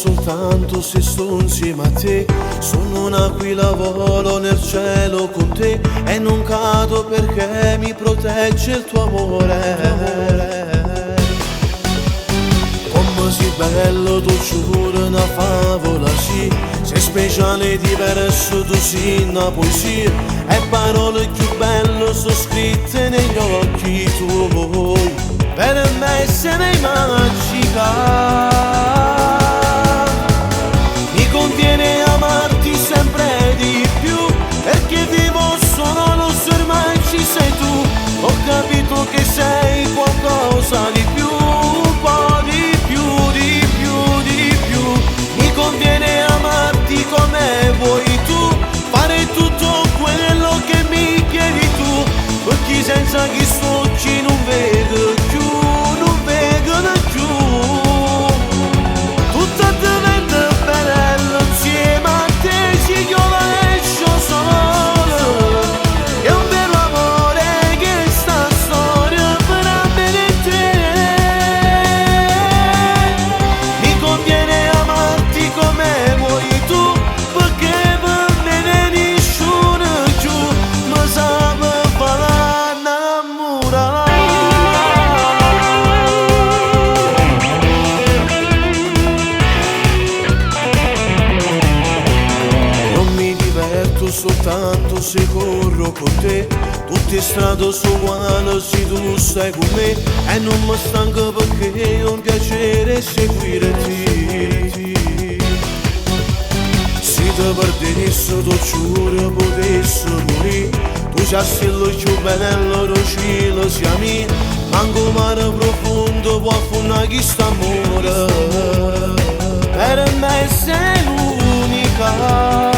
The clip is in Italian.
soltanto se sto insieme a te. Sono un'aquila, volo nel cielo con te e non cado perché mi protegge il tuo amore. Come sei bello, tu giuro una favola, sì. Sei speciale e diverso, tu sei una poesia. E parole più belle sono scritte negli occhi tuoi. Per me sei magica. Mi conviene amarti sempre di più, perché vivo solo se ormai ci sei tu. Ho capito che sei qualcosa di più, un po' di più, di più, di più. Mi conviene amarti come vuoi tu, fare tutto quello che mi chiedi tu, perché senza che sto occhi non vedo più, non vedo più. Tutto diventa bello insieme a te, si chiama esce solo. È un vero amore che sta storia per bene te. Mi conviene amarti come vuoi tu, perché per me nessuno più mi sa fare innamorare. Soltanto se corro con te, tutte strade sono uguali se tu stai con me. E non mi stanco perché è un piacere seguirti. Se ti perdessi tu giuro potessi morire. Tu sei il più bello del cielo siamo. Manco mare profondo può affondare questo amore. Per me sei l'unica.